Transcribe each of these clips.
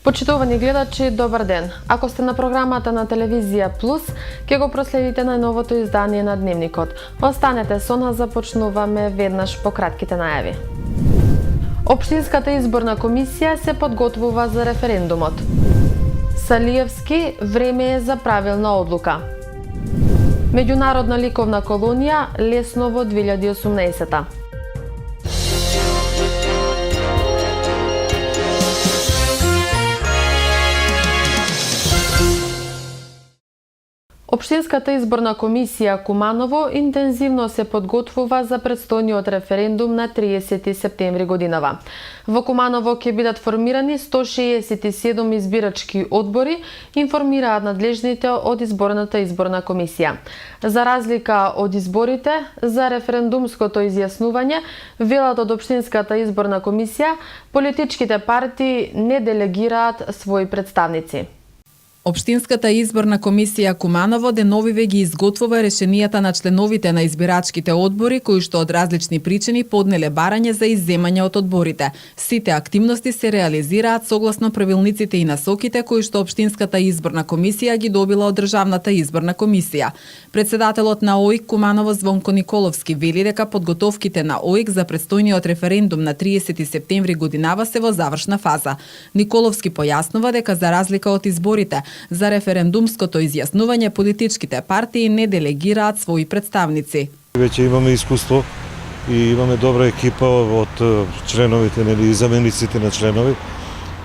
Почитувани гледачи, добар ден. Ако сте на програмата на Телевизија Плюс, ќе го проследите најновото издание на Дневникот. Останете со нас, започнуваме веднаш по кратките најави. Општинската изборна комисија се подготвува за референдумот. Салиевски, време е за правилна одлука. Меѓународна ликовна колонија, Лесново 2018. Општинската изборна комисија Куманово интензивно се подготвува за предстојниот референдум на 30 септември годинава. Во Куманово ќе бидат формирани 167 избирачки одбори, информираат надлежните од изборната изборна комисија. За разлика од изборите, за референдумското изјаснување, велат од Општинската изборна комисија, политичките партии не делегираат своји представници. Општинската изборна комисија Куманово деновиве ги изготвува решенијата на членовите на избирачките одбори кои што од различни причини поднеле барање за изземање од одборите. Сите активности се реализираат согласно правилниците и насоките кои што Општинската изборна комисија ги добила од Државната изборна комисија. Председателот на ОИК Куманово Звонко Николовски вели дека подготовките на ОИК за предстојниот референдум на 30 септември годинава се во завршна фаза. Николовски појаснува дека за разлика од изборите, за референдумското изјаснување политичките партии не делегираат своји представници. Веќе имаме искуство и имаме добра екипа од членовите и замениците на членови,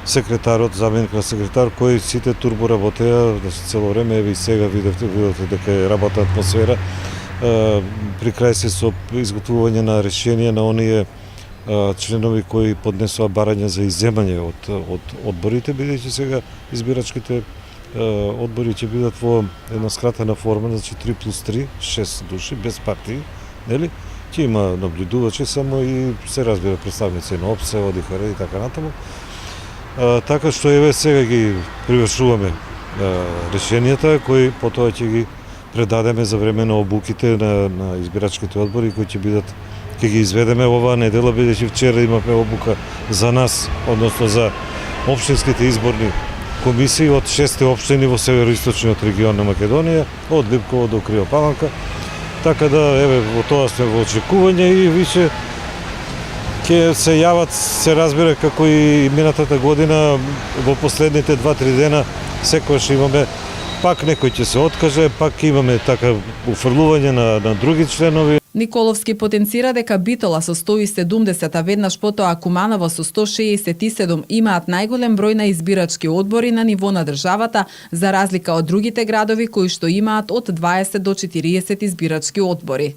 секретарот, заменик на секретар, кои сите турбо работеа цело време, и сега видовте дека е работна атмосфера. При крај се со изготвување на решение на оние членови кои поднесоа барање за изземање од одборите, бидејќи сега избирачките одбори ќе бидат во една скратена форма, значи 3+3, 6 души, без партии, нели? Ќе има наблюдувачи само и се разбира представници на ОПСЕ, ОДИХР и така натаму. Така што еве сега ги привршуваме решенијата кои потоа ќе ги предадеме за време на обуките на избирачките одбори кои ќе ги изведеме оваа недела, бидејќи вчера имавме обука за нас, односно за општинските изборни комисии од 6 општини во североисточниот регион на Македонија, од Липково до Криопаланка. Така да, еве, во тоа сме во очекување и више ќе се јават, се разбира, како и минатата година, во последните 2-3 дена, секогаш имаме, пак некој ќе се откаже, пак имаме така уфрлување на други членови. Николовски потенцира дека Битола со 170, а веднаш потоа Куманово со 167 имаат најголем број на избирачки одбори на ниво на државата, за разлика од другите градови кои што имаат од 20 до 40 избирачки одбори.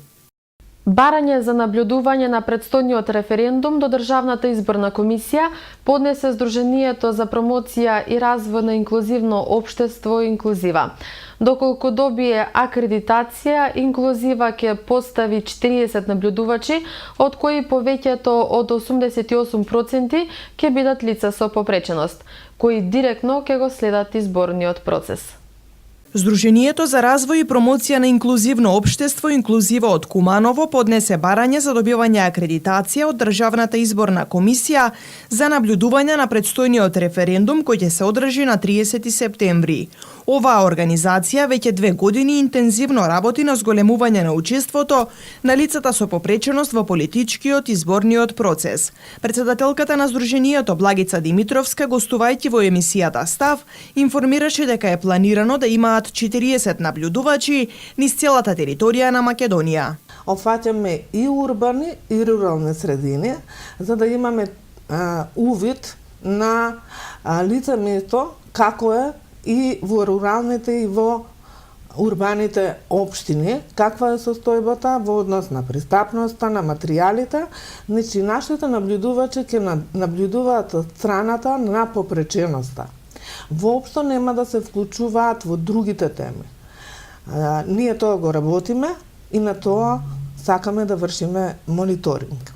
Барање за наблюдување на предстојниот референдум до Државната изборна комисија поднесе Сдруженијето за промоција и развој на инклузивно општество Инклузива. Доколку добие акредитација, Инклузива ќе постави 40 наблюдувачи, од кои повеќето од 88% ќе бидат лица со попреченост, кои директно ќе го следат изборниот процес. Сдруженијето за развој и промоција на инклузивно општество Инклузива од Куманово поднесе барање за добивање акредитација од Државната изборна комисија за наблюдување на предстојниот референдум кој ќе се одржи на 30 септември. Оваа организација веќе 2 години интензивно работи на зголемување на учеството на лицата со попреченост во политичкиот изборниот процес. Председателката на Сдруженијето Благица Димитровска, гостувајќи во емисијата Став, информираше дека е планирано да имаат 40 наблюдувачи низ целата територија на Македонија. Офаќаме и урбани и рурални средини, за да имаме увид на лицемето како е и во руралните и во урбаните општини, каква е состојбата во однос на пристапноста, на материјалите. Значи, нашите наблюдувачи ќе наблюдуваат од страната на попреченоста. Воопшто нема да се вклучуваат во другите теми. Ние тоа го работиме и на тоа сакаме да вршиме мониторинг.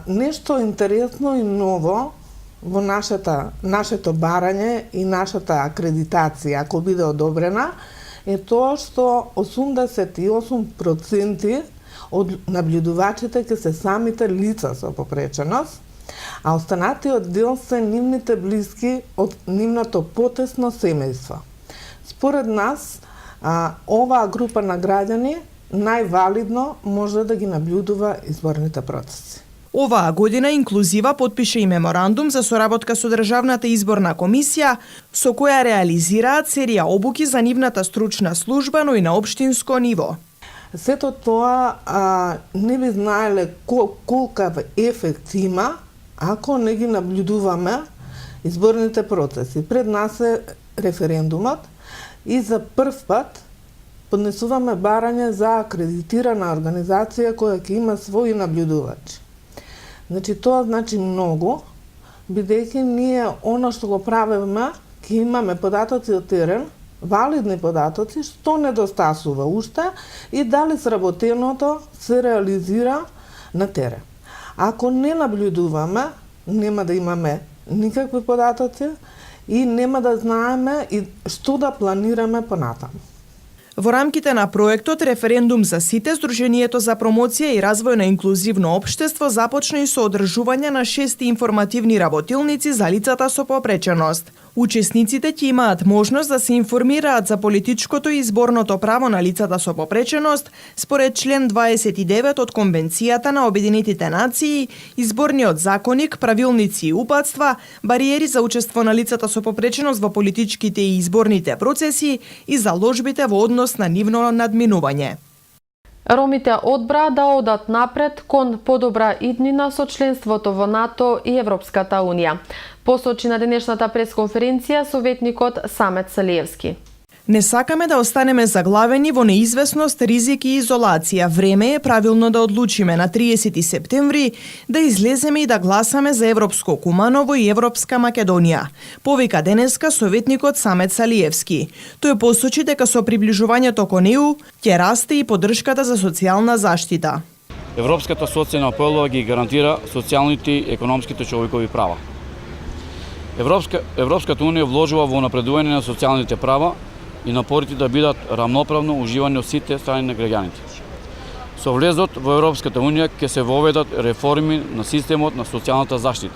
Нешто интересно и ново во нашето барање и нашата акредитација, ако биде одобрена, е тоа што 88% од наблюдувачите ќе се самите лица со попреченост, а останатиот дел се нивните блиски од нивното потесно семејство. Според нас, оваа група на граѓани највалидно може да ги наблюдува изборните процеси. Оваа година Инклузива потпише и меморандум за соработка со Државната изборна комисија, со која реализираат серија обуки за нивната стручна служба, но и на општинско ниво. Сето тоа не би знаеле колкав ефект има ако не ги наблюдуваме изборните процеси. Пред нас е референдумот и за прв пат поднесуваме барање за акредитирана организација која ќе има своји наблюдувачи. Значи, тоа значи многу, бидејќи ние оно што го правиме, ќе имаме податоци од терен, валидни податоци, што недостасува уште и дали сработеното се реализира на терен. Ако не наблюдуваме, нема да имаме никакви податоци и нема да знаеме и што да планираме понатаму. Во рамките на проектот Референдум за сите, Сдруженијето за промоција и развој на инклузивно општество започна и со одржување на 6 информативни работилници за лицата со попреченост. Учесниците ќе имаат можност да се информираат за политичкото и изборното право на лицата со попреченост според член 29 од Конвенцијата на Обединетите нации, изборниот законник, правилници и упатства, бариери за учество на лицата со попреченост во политичките и изборните процеси и заложбите во однос на нивно надминување. Ромите одбра да одат напред кон подобра иднина со членството во НАТО и Европската Унија, посочи на денешната пресконференција советникот Самет Салиевски. Не сакаме да останеме заглавени во неизвестност, ризик и изолација. Време е правилно да одлучиме на 30 септември да излеземе и да гласаме за Европско Куманово и Европска Македонија, повика денеска советникот Самет Салиевски. Тој посочи дека со приближувањето кон ЕУ ќе расте и поддршката за социјална заштита. Европската социјална поелба ги гарантира социјалните и економските човекови права. Европската Унија вложува во напредување на социјалните права и напорите да бидат рамноправно уживани од сите страни на граѓаните. Со влезот во Европската Унија ќе се воведат реформи на системот на социјалната заштита,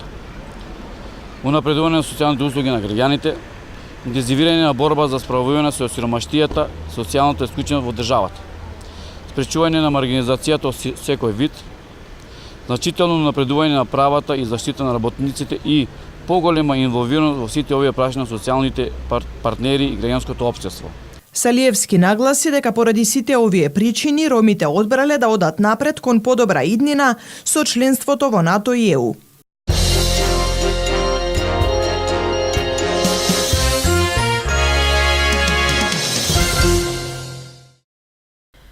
унапредување на социјалните услуги на граѓаните, интензивирање на борба за справување со сиромаштијата, социјалната исклученост во државата, спречување на маргинализацијата од секој вид, значително напредување на правата и заштита на работниците и поголема инволвираност во сите овие прашања на социјалните партнери и граѓанското општество. Салиевски нагласи дека поради сите овие причини ромите одбрале да одат напред кон подобра иднина со членството во НАТО и ЕУ.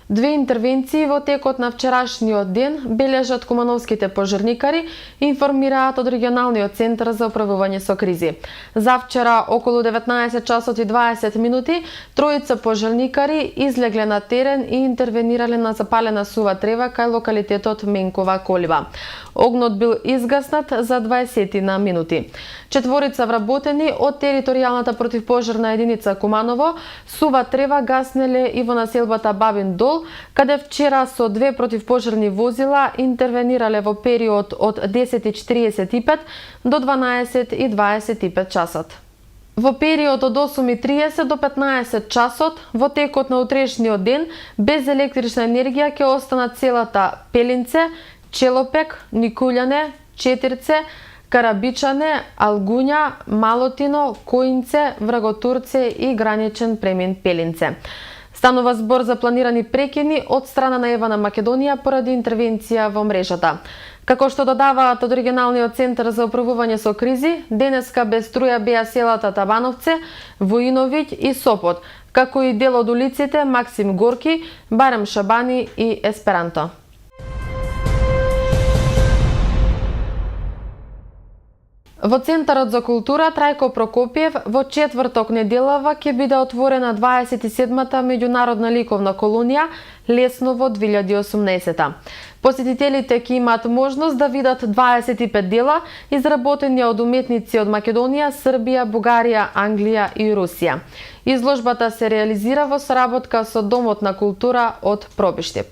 Две интервенции во текот на вчерашниот ден бележат кумановските пожарникари, информираат од регионалниот центар за управување со кризи. За вчера околу 19 часот и 20 минути тројца пожарникари излегле на терен и интервенирале на запалена сува трева кај локалитетот Менкова колиба. Огнот бил изгаснат за 20 на минути. Четворица вработени од територијалната противпожарна единица Куманово сува трева гаснеле и во населбата Бабин Дол, каде вчера со две противпожарни возила интервенирале во период од 10:45 до 12:25 часот. Во период од 8:30 до 15 часот, во текот на утрешниот ден, без електрична енергија ќе останат селата Пелинце, Челопек, Никулјане, Четирце, Карабичане, Алгуња, Малотино, Коинце, Враготурце и граничен премин Пелинце. Станува збор за планирани прекини од страна на Евана Македонија поради интервенција во мрежата. Како што додаваат од регионалниот центар за управување со кризи, денеска без струја беа селата Табановце, Воиновиќ и Сопот, како и дел од улиците Максим Горки, Барем Шабани и Есперанто. Во Центарот за култура Трајко Прокопиев во четврток неделава ќе биде отворена 27-та меѓународна ликовна колонија Лесново 2018. Посетителите ќе имаат можност да видат 25 дела изработени од уметници од Македонија, Србија, Бугарија, Англија и Русија. Изложбата се реализира во соработка со Домот на култура од Пробиштеп.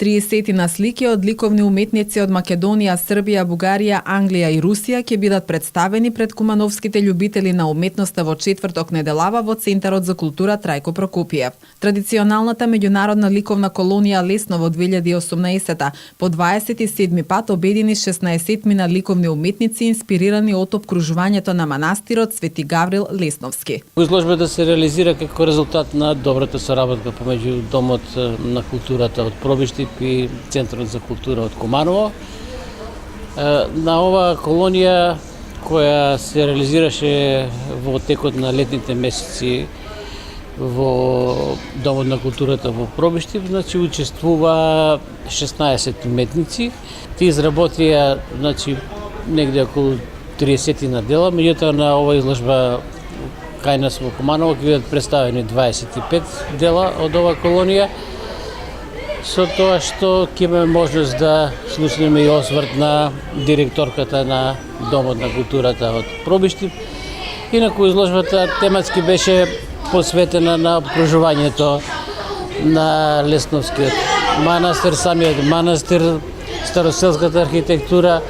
30 на слики од ликовни уметници од Македонија, Србија, Бугарија, Англија и Русија ќе бидат представени пред кумановските љубители на уметноста во четврток неделава во Центарот за култура Трајко Прокопиев. Традиционалната меѓународна ликовна колонија Лесново 2018 по 27 пат обедини 16 на ликовни уметници инспирирани од опкружувањето на манастирот Свети Гаврил Лесновски. Изложбата се реализира како резултат на добрата соработка помеѓу Домот на културата од Пробиштип и Центарот за култура од Куманово. На оваа колонија која се реализираше во текот на летните месеци во Домот на културата во Пробиштип, значи учествува 16 уметници. Тие изработија негде околу 30 на дела, меѓутоа на оваа изложба кај нас во Куманово ќе бидат представени 25 дела од оваа колонија, со тоа што ќе имаме можност да слушнеме и осврт на директорката на Домот на културата од Пробиштип. Инаку изложбата тематски беше посветена на обкружувањето на Лесновскиот манастир, самиот манастир, староселската архитектура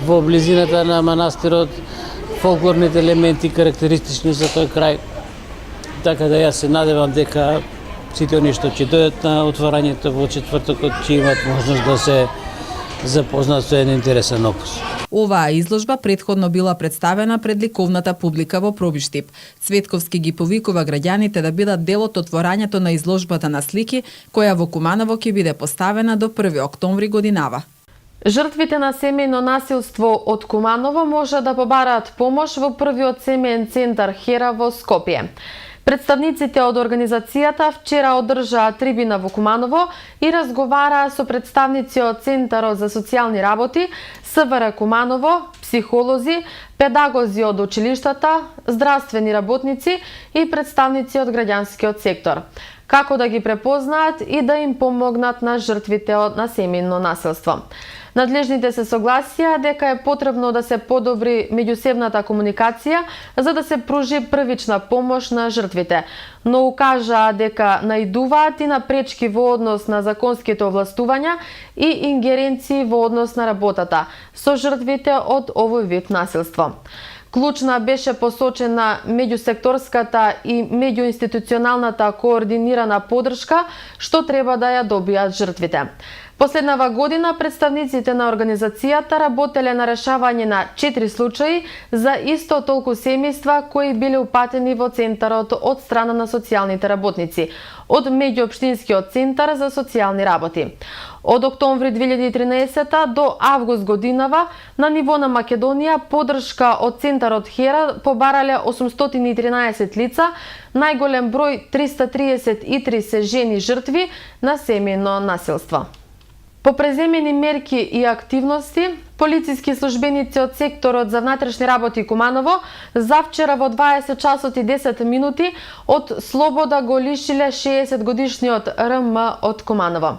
во близината на манастирот, фолклорните елементи карактеристични за тој крај. Така да јас се надевам дека сите оние што ќе дојдат на отворањето во четвртокот ќе имат можност да се запознаат со еден интересен опус. Оваа изложба претходно била представена пред ликовната публика во Пробиштип. Цветковски ги повикува граѓаните да бидат дел од отворањето на изложбата на слики, која во Куманово ќе биде поставена до 1 октомври годинава. Жртвите на семејно насилство од Куманово може да побараат помош во првиот семеен центар Хера во Скопје. Представниците од организацијата вчера одржаа трибина во Куманово и разговараа со представници од Центарот за социјални работи, СВР Куманово, психолози, педагози од училиштата, здравствени работници и представници од граѓанскиот сектор, како да ги препознаат и да им помогнат на жртвите од семејно насилство. Надлежните се согласија дека е потребно да се подобри меѓусебната комуникација за да се пружи првична помош на жртвите, но укажаа дека наидуваат и на пречки во однос на законските овластувања и ингеренции во однос на работата со жртвите од овој вид насилство. Клучна беше посочена меѓусекторската и меѓуинституционалната координирана поддршка што треба да ја добијат жртвите. Последнава година представниците на организацијата работеле на решавање на 4 случаи за исто толку семејства кои биле упатени во центарот од страна на социјалните работници од меѓуопштинскиот центар за социјални работи. Од октомври 2013 до август годинава на ниво на Македонија поддршка од центарот Хера побарале 813 лица, најголем број 333 се жени жртви на семејно насилство. По преземени мерки и активности, полициски службеници од секторот за внатрешни работи Куманово завчера во 20 часот и 10 минути од слобода го лишиле 60 годишниот РМ од Куманово.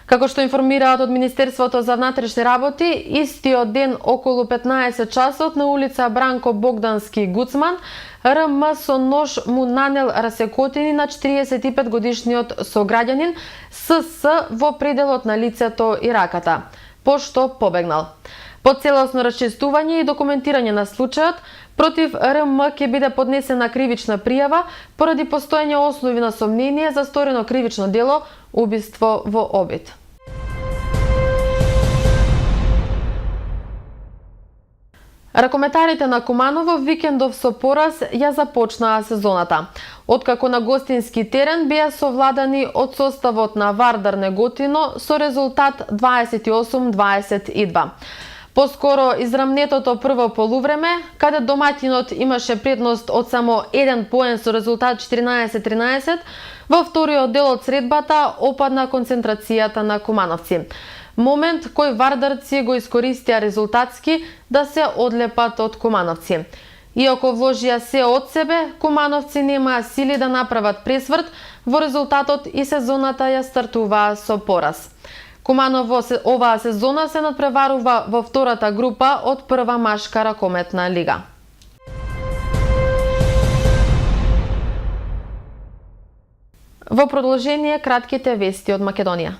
Како што информираат од Министерството за внатрешни работи, истиот ден околу 15 часот на улица Бранко Богдански Гуцман, РМ со нож му нанел расекотини на 45 годишниот сограѓанин СС во пределот на лицето и раката, пошто побегнал. По целосно расчистување и документирање на случајот, против РМ ќе биде поднесена кривична пријава поради постоење основи на сомнение за сторено кривично дело убиство во обид. Ракометарите на Куманово викендов со пораз ја започнаа сезоната. Откако на гостински терен беа совладани од составот на Вардар Неготино со резултат 28-22. Поскоро израмнетото прво полувреме, каде домаќинот имаше предност од само 1 поен со резултат 14-13, во вториот дел од средбата опадна концентрацијата на кумановци. Момент кој вардарци го искористија резултатски да се одлепат од кумановци. Иако вложија се од себе, кумановци немаа сили да направат пресврт, во резултатот и сезоната ја стартуваа со пораз. Куманово оваа сезона се надпреварува во втората група од прва машка ракометна лига. Во продолжение кратките вести од Македонија.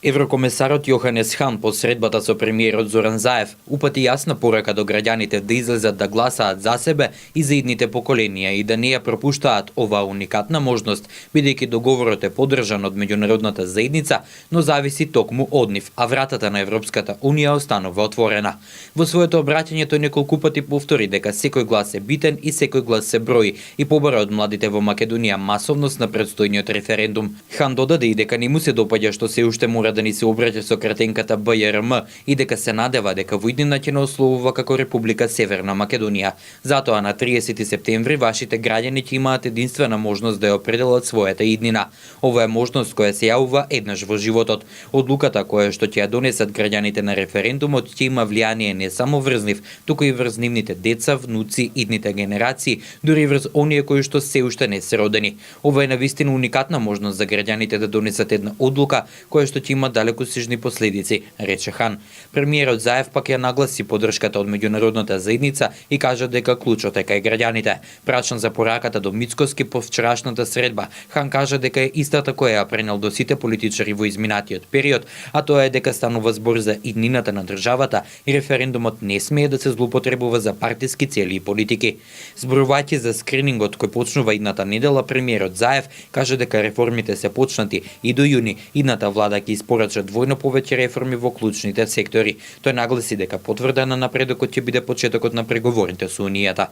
Еврокомесарот Јоханес Хан по средбата со премиерот Зоран Заев упати јасна порака до граѓаните да излезат да гласаат за себе и за идните поколенија и да не ја пропуштаат оваа уникатна можност, бидејќи договорот е поддржан од меѓународната заедница, но зависи токму од нив, а вратата на Европската Унија останува отворена. Во своето обраќање тој неколку пати повтори дека секој глас е битен и секој глас се брои и побара од младите во Македонија масовност на предстојниот референдум. Хан додаде и дека не му се допаѓа што се уште мора да ни се обраќа со кратенката БЈРМ и дека се надева дека во иднина ќе наословува како Република Северна Македонија. Затоа на 30 септември вашите граѓани ќе имаат единствена можност да ја определат својата иднина. Ова е можност која се јавува еднаш во животот. Одлуката која што ќе ја донесат граѓаните на референдумот ќе има влијание не само врз нив, туку и врз нивните деца, внуци, идните генерации, дури и врз оние кои што се уште не се родени. Ова е навистина уникатна можност за граѓаните да донесат една одлука која што ќе има далекосежни последици, рече Хан. Премиерот Заев пак ја нагласи поддршката од меѓународната заедница и кажа дека клучот е кај граѓаните. Прашан за пораката до Мицкоски по вчерашната средба, Хан кажа дека е истата која ја пренел до сите политичари во изминатиот период, а тоа е дека станува збор за иднината на државата и референдумот не смее да се злоупотребува за партиски цели и политики. Зборувајќи за скринингот кој почнува идната недела, премиерот Заев кажа дека реформите се почнати и до јуни идната влада ќе испорача двојно повеќе реформи во клучните сектори. Тој нагласи дека потврда на напредокот ќе биде почетокот на преговорите со Унијата.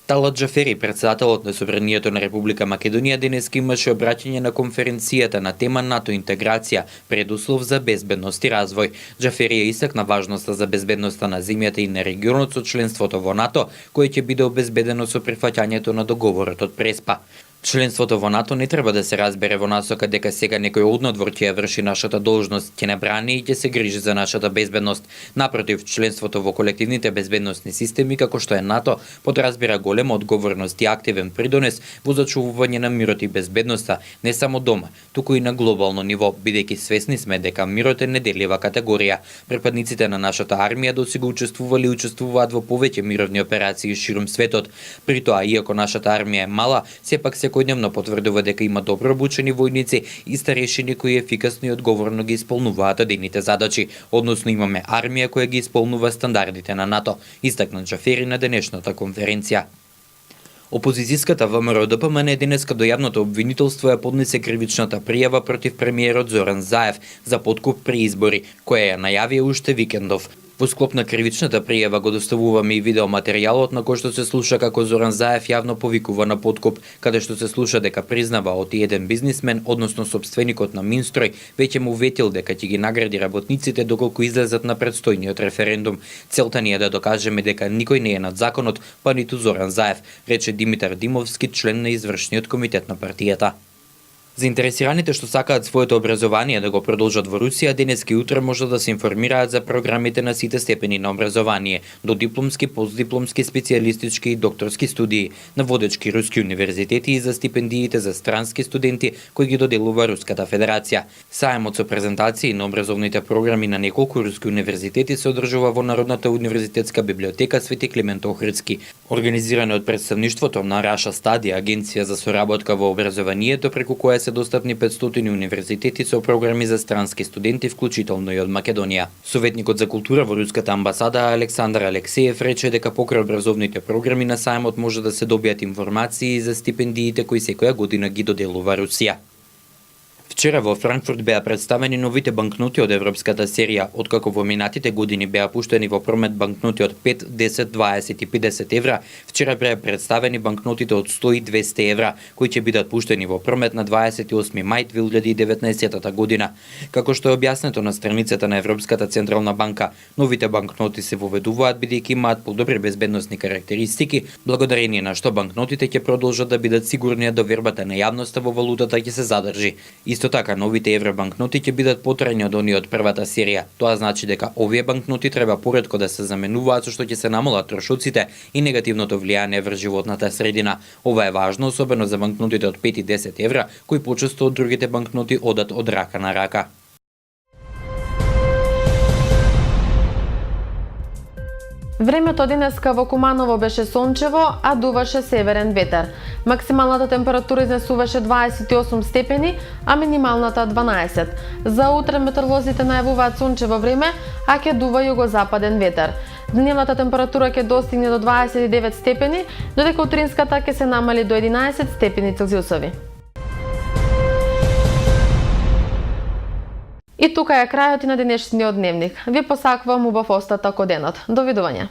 Талат Џафери, председателот на Собранието на Република Македонија, денеска имаше обраќање на конференцијата на тема НАТО интеграција, предуслов за безбедност и развој. Џафери ја истакна важноста за безбедноста на земјата и на регионот со членството во НАТО, кој ќе биде обезбедено со прифаќањето на договорот од Преспа. Членството во НАТО не треба да се разбере во насока дека сега некој однадвор ќе ја врши нашата должност, ќе не брани и ќе се грижи за нашата безбедност. Напротив, членството во колективните безбедносни системи како што е НАТО подразбира голема одговорност и активен придонес во зачувување на мирот и безбедноста, не само дома, туку и на глобално ниво, бидејќи свесни сме дека мирот е неделива категорија. Припадниците на нашата армија досега учествували и учествуваат во повеќе мировни операции ширум светот. При тоа, иако нашата армија е мала, сепак секојдневно потврдува дека има добро обучени војници и старешини кои ефикасно и одговорно ги исполнуваат одените задачи, односно имаме армија која ги исполнува стандардите на НАТО, истакна Џафери на денешната конференција. Опозицијската ВМРО ДПМН денеска до јавното обвинителство ја поднесе кривичната пријава против премиерот Зоран Заев за подкуп при избори, која ја најави уште викендов. Во склоп на кривичната пријава го доставуваме и видеоматеријалот на кој што се слуша како Зоран Заев јавно повикува на подкуп, каде што се слуша дека признава од еден бизнисмен, односно собственикот на Минстрој, веќе му ветил дека ќе ги награди работниците доколку излезат на предстојниот референдум. Целта ни е да докажеме дека никој не е над законот, па ниту Зоран Заев, рече Димитар Димовски, член на извршниот комитет на партијата. Заинтересираните што сакаат своето образование да го продолжат во Русија, денеска и утре може да се информираат за програмите на сите степени на образование, до дипломски, постдипломски, специјалистички и докторски студии на водечки руски универзитети и за стипендиите за странски студенти кои ги доделува Руската Федерација. Саемот со презентации на образовните програми на неколку руски универзитети се одржува во Народната универзитетска библиотека Свети Климент Охридски, организирано од представништвото на Раша Стади, агенција за соработка во образованието, преку која се достапни 500 универзитети со програми за странски студенти, вклучително и од Македонија. Советникот за култура во Руската амбасада Александар Алексеев рече дека покрај образовните програми на саемот може да се добијат информации за стипендиите кои секоја година ги доделува Русија. Вчера во Франкфурт беа представени новите банкноти од европската серија, откако во минатите години беа пуштени во промет банкноти од 5, 10, 20 и 50 евра, вчера беа представени банкнотите од 100 и 200 евра, кои ќе бидат пуштени во промет на 28 мај 2019 година. Како што е објаснето на страницата на Европската централна банка, новите банкноти се воведуваат бидејќи имаат подобри безбедносни карактеристики, благодарение на што банкнотите ќе продолжат да бидат сигурни да довербата на јавноста во валутата ќе се задржи. Исто така, новите евробанкноти ќе бидат потрајни од оние од првата серија. Тоа значи дека овие банкноти треба поретко да се заменуваат со што ќе се намалат трошоците и негативното влијание врз животната средина. Ова е важно особено за банкнотите од 5 и 10 евра, кои почесто од другите банкноти одат од рака на рака. Времето денеска во Куманово беше сончево, а дуваше северен ветер. Максималната температура изнесуваше 28 степени, а минималната 12. За утре метеоролозите најавуваат сончево време, а ќе дува југозападен ветер. Дневната температура ќе достигне до 29 степени, додека утринската ќе се намали до 11 степени Целзиусови. И тука е крајот и на денешниот дневник. Ви посакувам убав остаток од денот. Довидување.